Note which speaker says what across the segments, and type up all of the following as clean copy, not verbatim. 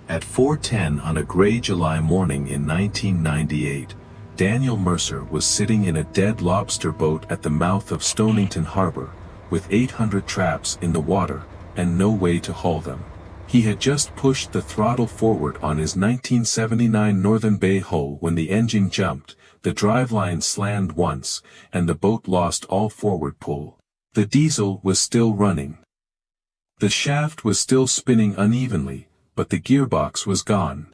Speaker 1: At 4:10 on a gray July morning in 1998, Daniel Mercer was sitting in a dead lobster boat at the mouth of Stonington Harbor, with 800 traps in the water, and no way to haul them. He had just pushed the throttle forward on his 1979 Northern Bay hull when the engine jumped, the driveline slammed once, and the boat lost all forward pull. The diesel was still running. The shaft was still spinning unevenly, but the gearbox was gone.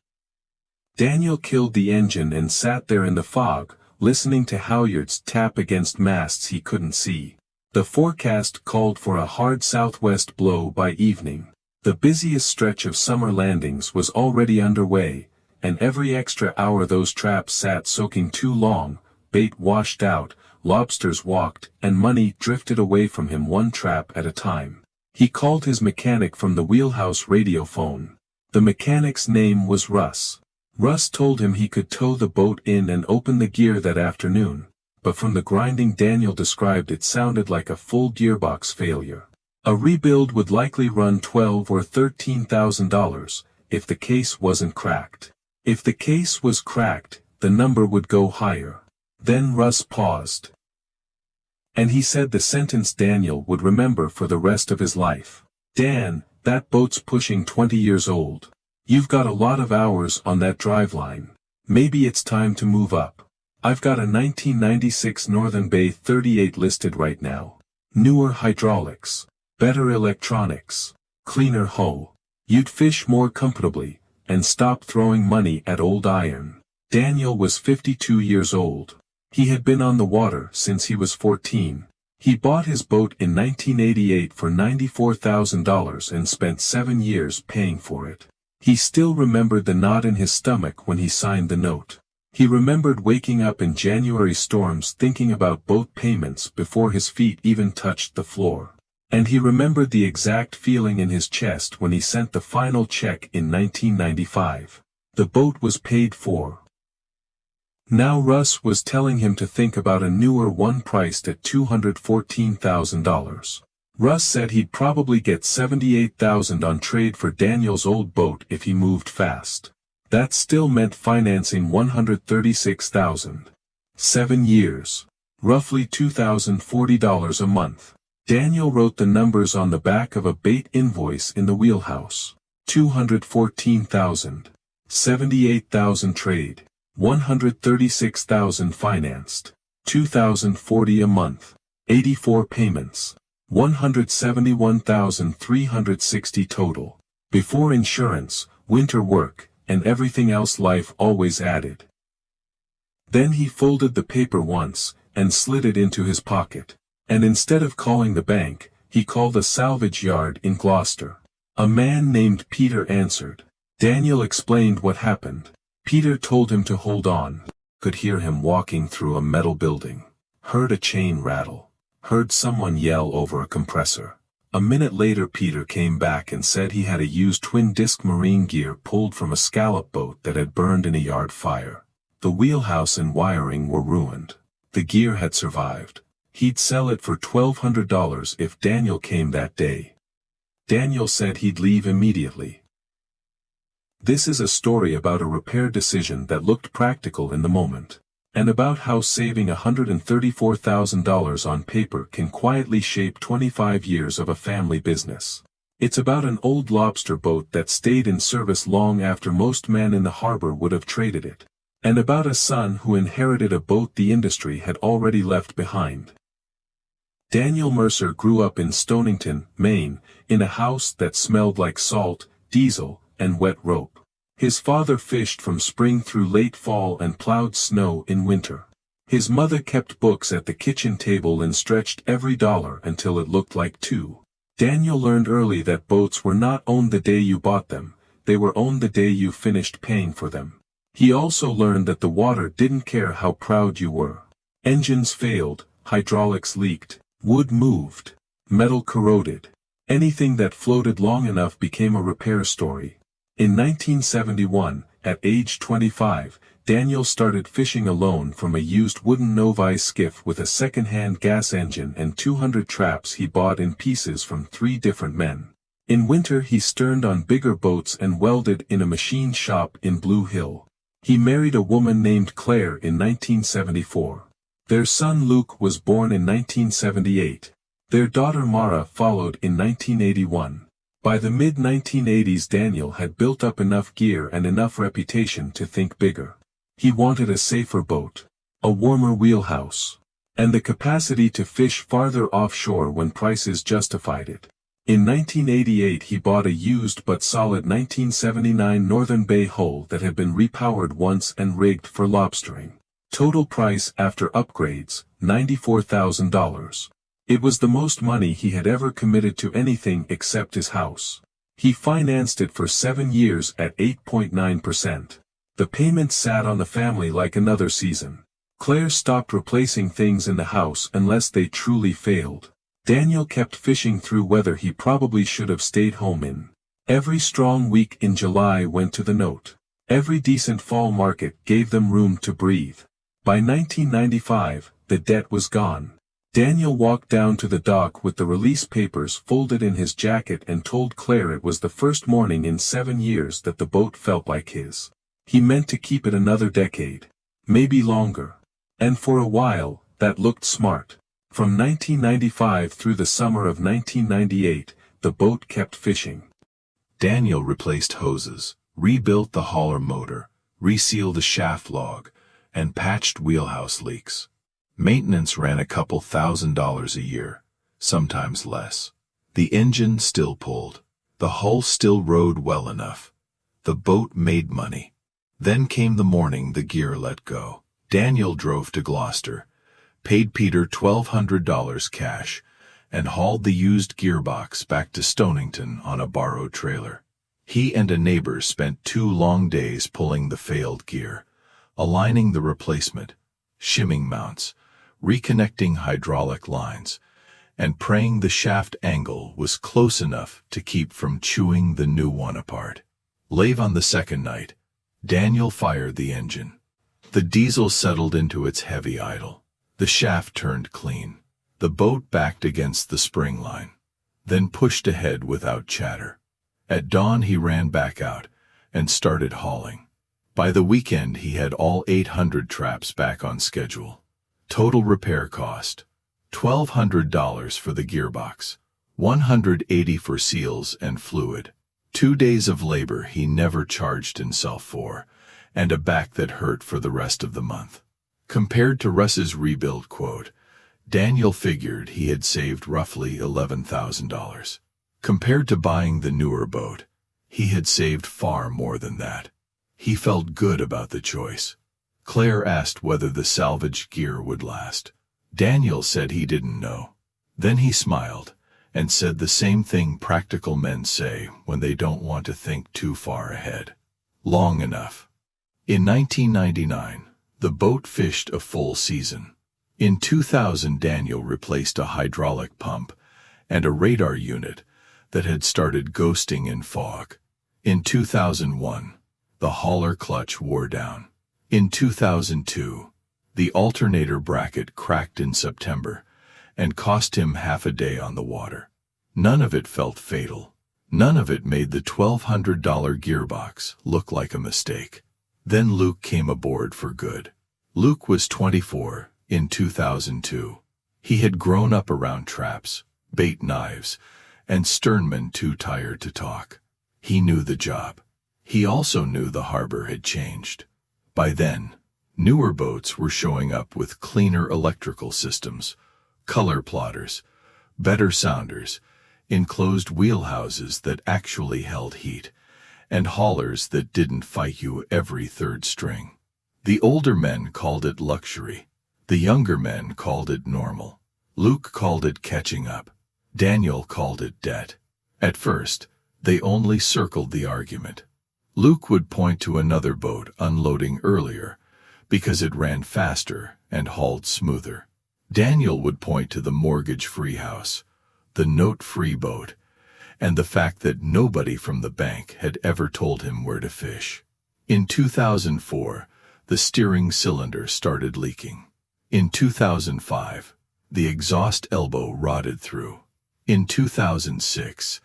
Speaker 1: Daniel killed the engine and sat there in the fog, listening to halyards tap against masts he couldn't see. The forecast called for a hard southwest blow by evening. The busiest stretch of summer landings was already underway, and every extra hour those traps sat soaking too long, bait washed out, lobsters walked, and money drifted away from him one trap at a time. He called his mechanic from the wheelhouse radio phone. The mechanic's name was Russ. Russ told him he could tow the boat in and open the gear that afternoon, but from the grinding Daniel described it sounded like a full gearbox failure. A rebuild would likely run $12,000 or $13,000, if the case wasn't cracked. If the case was cracked, the number would go higher. Then Russ paused. And he said the sentence Daniel would remember for the rest of his life. "Dan, that boat's pushing 20 years old. You've got a lot of hours on that driveline. Maybe it's time to move up. I've got a 1996 Northern Bay 38 listed right now. Newer hydraulics, better electronics, cleaner hull. You'd fish more comfortably, and stop throwing money at old iron." Daniel was 52 years old. He had been on the water since he was 14. He bought his boat in 1988 for $94,000 and spent 7 years paying for it. He still remembered the knot in his stomach when he signed the note. He remembered waking up in January storms thinking about boat payments before his feet even touched the floor. And he remembered the exact feeling in his chest when he sent the final check in 1995. The boat was paid for. Now Russ was telling him to think about a newer one priced at $214,000. Russ said he'd probably get $78,000 on trade for Daniel's old boat if he moved fast. That still meant financing $136,000. 7 years. Roughly $2,040 a month. Daniel wrote the numbers on the back of a bait invoice in the wheelhouse. $214,000. $78,000 trade. $136,000 financed. $2,040 a month. 84 payments. $171,360 total. Before insurance, winter work, and everything else life always added. Then he folded the paper once, and slid it into his pocket. And instead of calling the bank, he called a salvage yard in Gloucester. A man named Peter answered. Daniel explained what happened. Peter told him to hold on. Could hear him walking through a metal building. Heard a chain rattle. Heard someone yell over a compressor. A minute later Peter came back and said he had a used twin-disc marine gear pulled from a scallop boat that had burned in a yard fire. The wheelhouse and wiring were ruined. The gear had survived. He'd sell it for $1,200 if Daniel came that day. Daniel said he'd leave immediately. This is a story about a repair decision that looked practical in the moment, and about how saving $134,000 on paper can quietly shape 25 years of a family business. It's about an old lobster boat that stayed in service long after most men in the harbor would have traded it, and about a son who inherited a boat the industry had already left behind. Daniel Mercer grew up in Stonington, Maine, in a house that smelled like salt, diesel, and wet rope. His father fished from spring through late fall and plowed snow in winter. His mother kept books at the kitchen table and stretched every dollar until it looked like two. Daniel learned early that boats were not owned the day you bought them, they were owned the day you finished paying for them. He also learned that the water didn't care how proud you were. Engines failed, hydraulics leaked, wood moved, metal corroded. Anything that floated long enough became a repair story. In 1971, at age 25, Daniel started fishing alone from a used wooden Novi skiff with a second-hand gas engine and 200 traps he bought in pieces from 3 different men. In winter he sterned on bigger boats and welded in a machine shop in Blue Hill. He married a woman named Claire in 1974. Their son Luke was born in 1978. Their daughter Mara followed in 1981. By the mid-1980s Daniel had built up enough gear and enough reputation to think bigger. He wanted a safer boat, a warmer wheelhouse, and the capacity to fish farther offshore when prices justified it. In 1988 he bought a used but solid 1979 Northern Bay hull that had been repowered once and rigged for lobstering. Total price after upgrades, $94,000. It was the most money he had ever committed to anything except his house. He financed it for 7 years at 8.9%. The payments sat on the family like another season. Claire stopped replacing things in the house unless they truly failed. Daniel kept fishing through weather he probably should have stayed home in. Every strong week in July went to the note. Every decent fall market gave them room to breathe. By 1995, the debt was gone. Daniel walked down to the dock with the release papers folded in his jacket and told Claire it was the first morning in 7 years that the boat felt like his. He meant to keep it another decade. Maybe longer. And for a while, that looked smart. From 1995 through the summer of 1998, the boat kept fishing.
Speaker 2: Daniel replaced hoses, rebuilt the hauler motor, resealed the shaft log, and patched wheelhouse leaks. Maintenance ran a couple $1,000s a year, sometimes less. The engine still pulled. The hull still rode well enough. The boat made money. Then came the morning the gear let go. Daniel drove to Gloucester, paid Peter $1,200 cash, and hauled the used gearbox back to Stonington on a borrowed trailer. He and a neighbor spent 2 long days pulling the failed gear, aligning the replacement, shimming mounts, reconnecting hydraulic lines, and praying the shaft angle was close enough to keep from chewing the new one apart. Late on the second night, Daniel fired the engine. The diesel settled into its heavy idle. The shaft turned clean. The boat backed against the spring line, then pushed ahead without chatter. At dawn he ran back out and started hauling. By the weekend he had all 800 traps back on schedule. Total repair cost, $1,200 for the gearbox, $180 for seals and fluid. 2 days of labor he never charged himself for, and a back that hurt for the rest of the month. Compared to Russ's rebuild quote, Daniel figured he had saved roughly $11,000. Compared to buying the newer boat, he had saved far more than that. He felt good about the choice. Claire asked whether the salvaged gear would last. Daniel said he didn't know. Then he smiled and said the same thing practical men say when they don't want to think too far ahead. Long enough. In 1999, the boat fished a full season. In 2000, Daniel replaced a hydraulic pump and a radar unit that had started ghosting in fog. In 2001, the hauler clutch wore down. In 2002, the alternator bracket cracked in September and cost him half a day on the water. None of it felt fatal. None of it made the $1,200 gearbox look like a mistake. Then Luke came aboard for good. Luke was 24 in 2002. He had grown up around traps, bait knives, and sternmen too tired to talk. He knew the job. He also knew the harbor had changed. By then, newer boats were showing up with cleaner electrical systems, color plotters, better sounders, enclosed wheelhouses that actually held heat, and haulers that didn't fight you every third string. The older men called it luxury. The younger men called it normal. Luke called it catching up. Daniel called it debt. At first, they only circled the argument. Luke would point to another boat unloading earlier because it ran faster and hauled smoother. Daniel would point to the mortgage-free house, the note-free boat, and the fact that nobody from the bank had ever told him where to fish. In 2004, the steering cylinder started leaking. In 2005, the exhaust elbow rotted through. In 2006,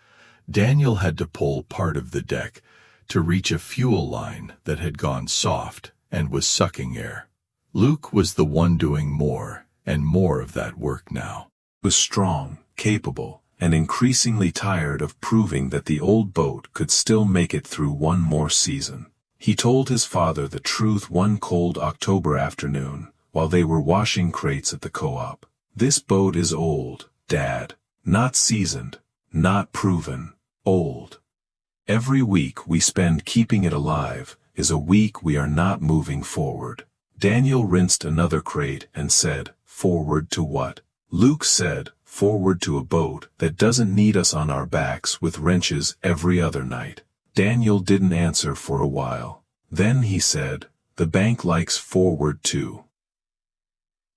Speaker 2: Daniel had to pull part of the deck to reach a fuel line that had gone soft and was sucking air. Luke was the one doing more and more of that work now.
Speaker 1: He was strong, capable, and increasingly tired of proving that the old boat could still make it through one more season. He told his father the truth one cold October afternoon, while they were washing crates at the co-op. "This boat is old, Dad. Not seasoned, not proven, old. Every week we spend keeping it alive is a week we are not moving forward." Daniel rinsed another crate and said, "Forward to what?" Luke said, "Forward to a boat that doesn't need us on our backs with wrenches every other night." Daniel didn't answer for a while. Then he said, "The bank likes forward too."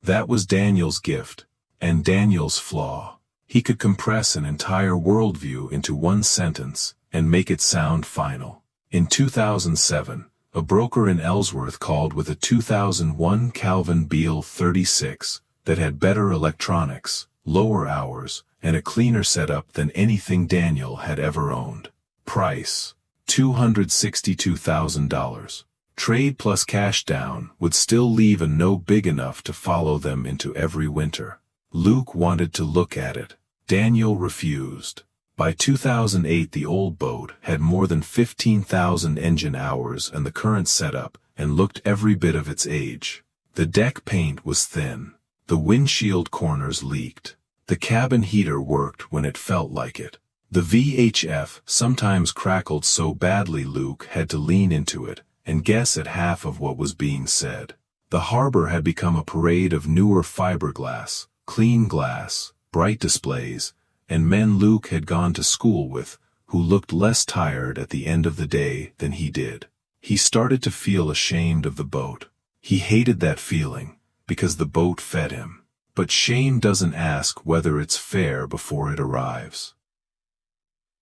Speaker 1: That was Daniel's gift, and Daniel's flaw. He could compress an entire worldview into one sentence and make it sound final. In 2007, a broker in Ellsworth called with a 2001 Calvin Beale 36 that had better electronics, lower hours, and a cleaner setup than anything Daniel had ever owned. Price: $262,000. Trade plus cash down would still leave a no big enough to follow them into every winter. Luke wanted to look at it. Daniel refused. By 2008 the old boat had more than 15,000 engine hours and the current setup, and looked every bit of its age. The deck paint was thin. The windshield corners leaked. The cabin heater worked when it felt like it. The VHF sometimes crackled so badly Luke had to lean into it and guess at half of what was being said. The harbor had become a parade of newer fiberglass, clean glass, bright displays, and men Luke had gone to school with, who looked less tired at the end of the day than he did. He started to feel ashamed of the boat. He hated that feeling, because the boat fed him. But shame doesn't ask whether it's fair before it arrives.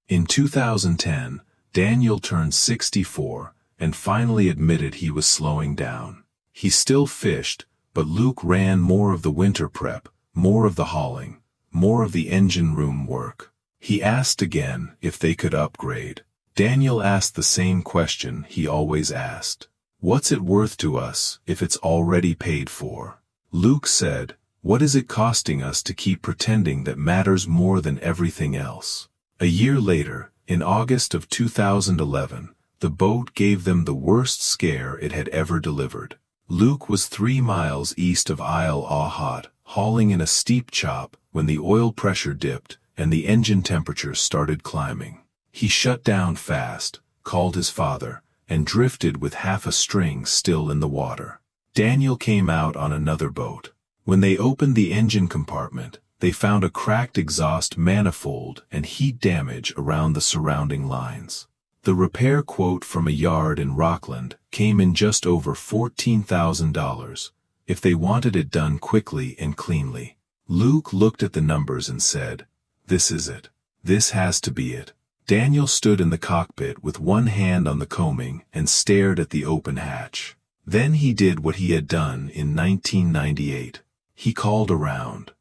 Speaker 1: In 2010, Daniel turned 64, and finally admitted he was slowing down. He still fished, but Luke ran more of the winter prep, more of the hauling, more of the engine room work. He asked again if they could upgrade. Daniel asked the same question he always asked. "What's it worth to us if it's already paid for?" Luke said, "What is it costing us to keep pretending that matters more than everything else?" A year later, in August of 2011, the boat gave them the worst scare it had ever delivered. Luke was 3 miles east of Isle aux Hauts, hauling in a steep chop when the oil pressure dipped and the engine temperature started climbing. He shut down fast, called his father, and drifted with half a string still in the water. Daniel came out on another boat. When they opened the engine compartment, they found a cracked exhaust manifold and heat damage around the surrounding lines. The repair quote from a yard in Rockland came in just over $14,000, if they wanted it done quickly and cleanly. Luke looked at the numbers and said, "This is it. This has to be it." Daniel stood in the cockpit with one hand on the coaming and stared at the open hatch. Then he did what he had done in 1998. He called around.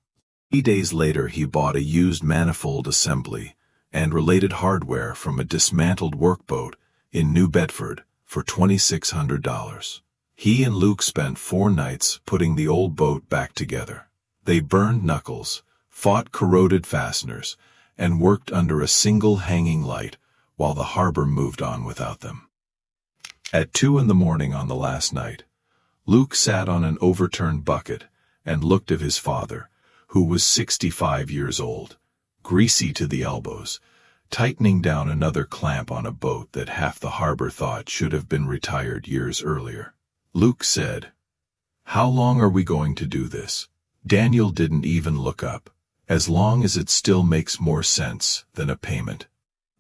Speaker 1: 3 days later he bought a used manifold assembly and related hardware from a dismantled workboat in New Bedford for $2,600. He and Luke spent 4 nights putting the old boat back together. They burned knuckles, fought corroded fasteners, and worked under a single hanging light while the harbor moved on without them. At 2 in the morning on the last night, Luke sat on an overturned bucket and looked at his father, who was 65 years old, greasy to the elbows, tightening down another clamp on a boat that half the harbor thought should have been retired years earlier. Luke said, "How long are we going to do this?" Daniel didn't even look up. "As long as it still makes more sense than a payment."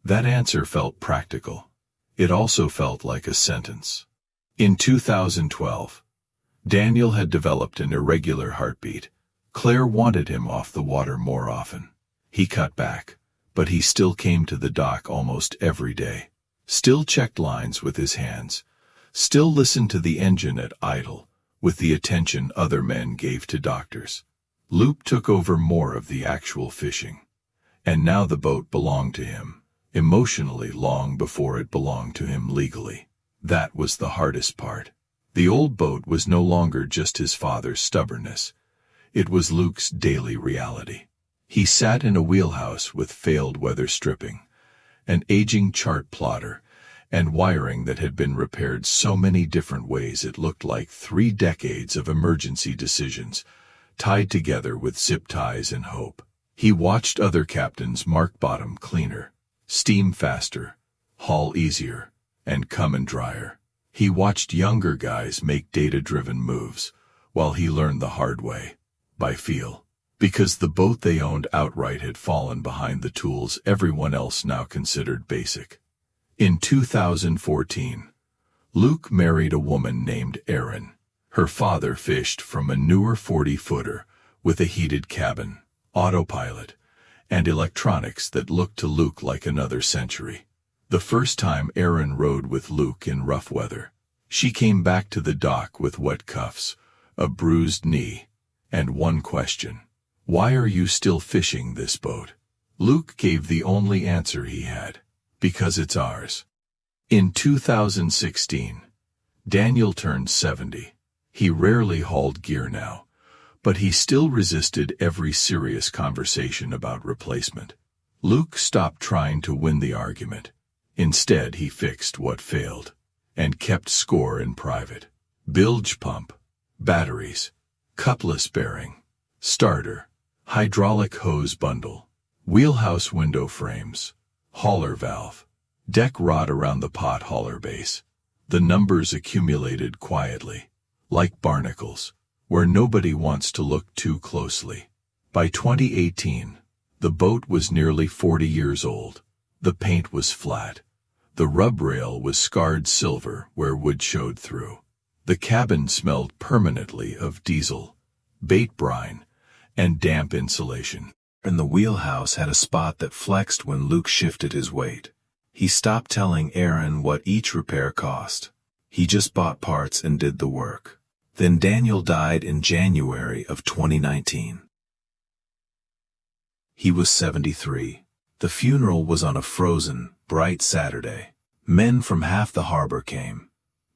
Speaker 1: That answer felt practical. It also felt like a sentence. In 2012, Daniel had developed an irregular heartbeat. Claire wanted him off the water more often. He cut back, but he still came to the dock almost every day. Still checked lines with his hands. Still listened to the engine at idle, with the attention other men gave to doctors. Luke took over more of the actual fishing. And now the boat belonged to him.
Speaker 2: emotionally long before it belonged to him legally. That was the hardest part. The old boat was no longer just his father's stubbornness. It was Luke's daily reality. He sat in a wheelhouse with failed weather stripping, an aging chart plotter, and wiring that had been repaired so many different ways it looked like 3 decades of emergency decisions, tied together with zip ties and hope. He watched other captains mark bottom cleaner, steam faster, haul easier, and come in drier. He watched younger guys make data-driven moves, while he learned the hard way, by feel. Because the boat they owned outright had fallen behind the tools everyone else now considered basic. In 2014, Luke married a woman named Erin. Her father fished from a newer 40-footer with a heated cabin, autopilot, and electronics that looked to Luke like another century. The first time Erin rode with Luke in rough weather, she came back to the dock with wet cuffs, a bruised knee, and one question: "Why are you still fishing this boat?" Luke gave the only answer he had: "Because it's ours." In 2016, Daniel turned 70. He rarely hauled gear now, but he still resisted every serious conversation about replacement. Luke stopped trying to win the argument. Instead, he fixed what failed, and kept score in private. Bilge pump, batteries, cupless bearing, starter, hydraulic hose bundle, wheelhouse window frames, hauler valve, deck rod around the pot hauler base. The numbers accumulated quietly, like barnacles, where nobody wants to look too closely. By 2018, the boat was nearly 40 years old. The paint was flat. The rub rail was scarred silver where wood showed through. The cabin smelled permanently of diesel, bait brine, and damp insulation.
Speaker 1: And the wheelhouse had a spot that flexed when Luke shifted his weight. He stopped telling Erin what each repair cost. He just bought parts and did the work. Then Daniel died in January of 2019. He was 73. The funeral was on a frozen, bright Saturday. Men from half the harbor came,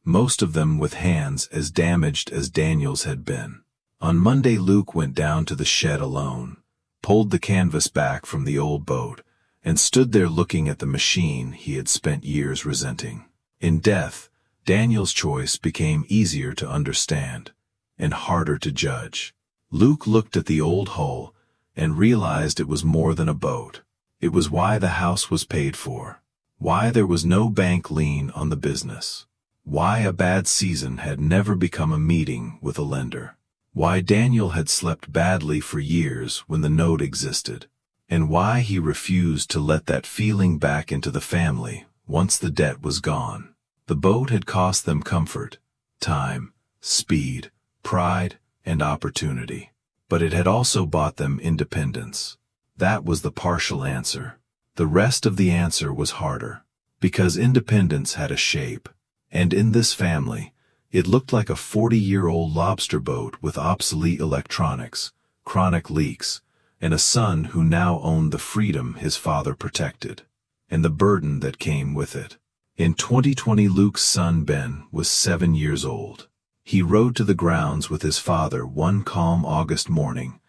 Speaker 1: most of them with hands as damaged as Daniel's had been. On Monday, Luke went down to the shed alone, pulled the canvas back from the old boat, and stood there looking at the machine he had spent years resenting. In death, Daniel's choice became easier to understand and harder to judge. Luke looked at the old hull and realized it was more than a boat. It was why the house was paid for, why there was no bank lien on the business, why a bad season had never become a meeting with a lender, why Daniel had slept badly for years when the note existed, and why he refused to let that feeling back into the family once the debt was gone. The boat had cost them comfort, time, speed, pride, and opportunity, but it had also bought them independence. That was the partial answer. The rest of the answer was harder, because independence had a shape, and in this family, it looked like a 40-year-old lobster boat with obsolete electronics, chronic leaks, and a son who now owned the freedom his father protected, and the burden that came with it. In 2020, Luke's son Ben was 7 years old. He rode to the grounds with his father one calm August morning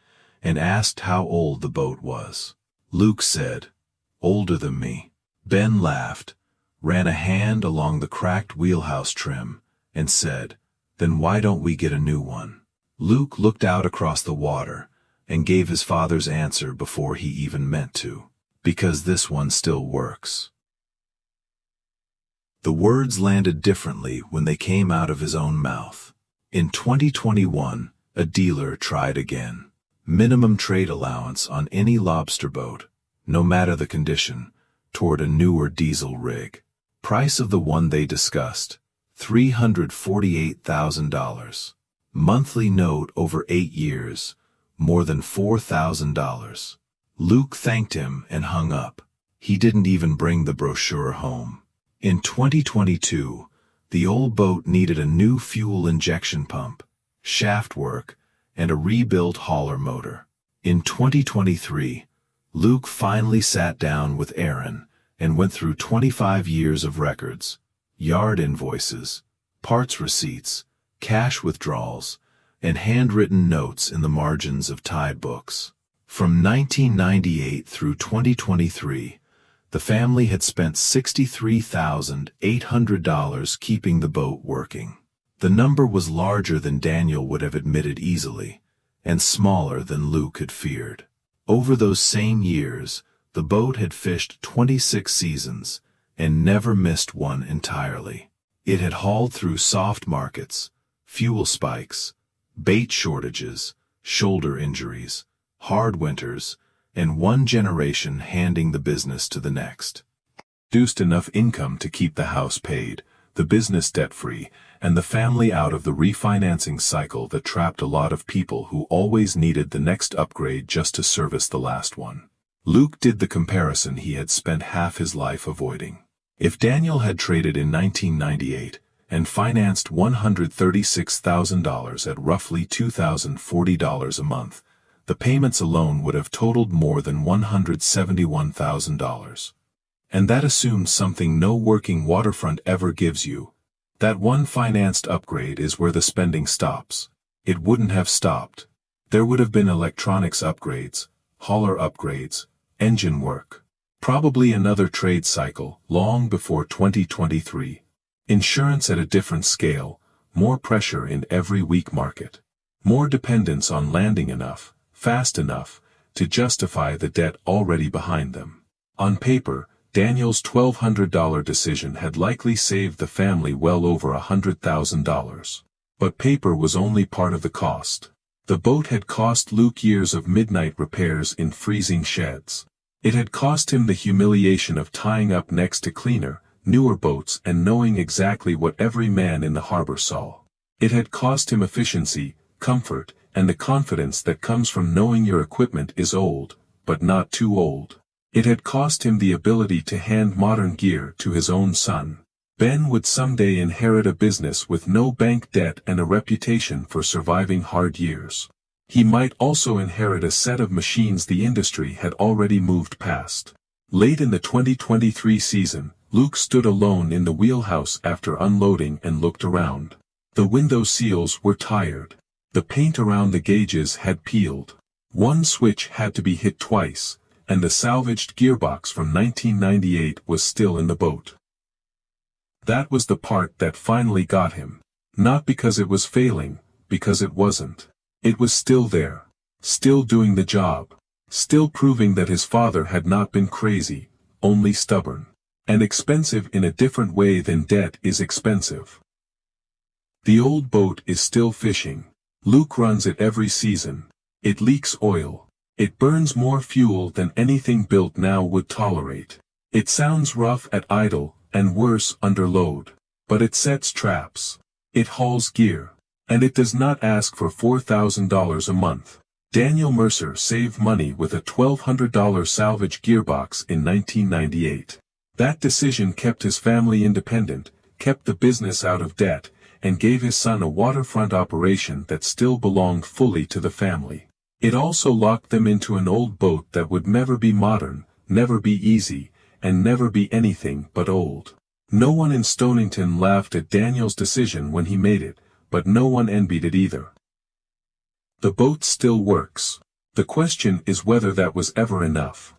Speaker 1: and asked how old the boat was. Luke said, "Older than me." Ben laughed, ran a hand along the cracked wheelhouse trim, and said, "Then why don't we get a new one?" Luke looked out across the water and gave his father's answer before he even meant to. "Because this one still works." The words landed differently when they came out of his own mouth. In 2021, a dealer tried again. Minimum trade allowance on any lobster boat, no matter the condition, toward a newer diesel rig. Price of the one they discussed, $348,000. Monthly note over 8 years, more than $4,000. Luke thanked him and hung up. He didn't even bring the brochure home. In 2022, the old boat needed a new fuel injection pump, shaft work, and a rebuilt hauler motor. In 2023, Luke finally sat down with Erin
Speaker 2: and went through 25 years of records, yard invoices, parts receipts, cash withdrawals, and handwritten notes in the margins of tide books. From 1998 through 2023, the family had spent $63,800 keeping the boat working. The number was larger than Daniel would have admitted easily, and smaller than Luke had feared. Over those same years, the boat had fished 26 seasons, and never missed one entirely. It had hauled through soft markets, fuel spikes, bait shortages, shoulder injuries, hard winters, and one generation handing the business to the next.
Speaker 1: Produced enough income to keep the house paid, the business debt-free, and the family out of the refinancing cycle that trapped a lot of people who always needed the next upgrade just to service the last one. Luke did the comparison he had spent half his life avoiding. If Daniel had traded in 1998 and financed $136,000 at roughly $2,040 a month, the payments alone would have totaled more than $171,000. And that assumes something no working waterfront ever gives you. That one financed upgrade is where the spending stops. It wouldn't have stopped. There would have been electronics upgrades, hauler upgrades, engine work. Probably another trade cycle, long before 2023. Insurance at a different scale, more pressure in every weak market. More dependence on landing enough, fast enough, to justify the debt already behind them. On paper, Daniel's $1,200 decision had likely saved the family well over $100,000. But paper was only part of the cost. The boat had cost Luke years of midnight repairs in freezing sheds. It had cost him the humiliation of tying up next to cleaner, newer boats and knowing exactly what every man in the harbor saw. It had cost him efficiency, comfort, and the confidence that comes from knowing your equipment is old, but not too old. It had cost him the ability to hand modern gear to his own son. Ben would someday inherit a business with no bank debt and a reputation for surviving hard years. He might also inherit a set of machines the industry had already moved past. Late in the 2023 season, Luke stood alone in the wheelhouse after unloading and looked around. The window seals were tired. The paint around the gauges had peeled. One switch had to be hit twice, and the salvaged gearbox from 1998 was still in the boat. That was the part that finally got him. Not because it was failing, because it wasn't. It was still there. Still doing the job. Still proving that his father had not been crazy, only stubborn. And expensive in a different way than debt is expensive. The old boat is still fishing. Luke runs it every season. It leaks oil. It burns more fuel than anything built now would tolerate. It sounds rough at idle, and worse under load. But it sets traps. It hauls gear. And it does not ask for $4,000 a month. Daniel Mercer saved money with a $1,200 salvage gearbox in 1998. That decision kept his family independent, kept the business out of debt, and gave his son a waterfront operation that still belonged fully to the family. It also locked them into an old boat that would never be modern, never be easy, and never be anything but old. No one in Stonington laughed at Daniel's decision when he made it, but no one envied it either. The boat still works. The question is whether that was ever enough.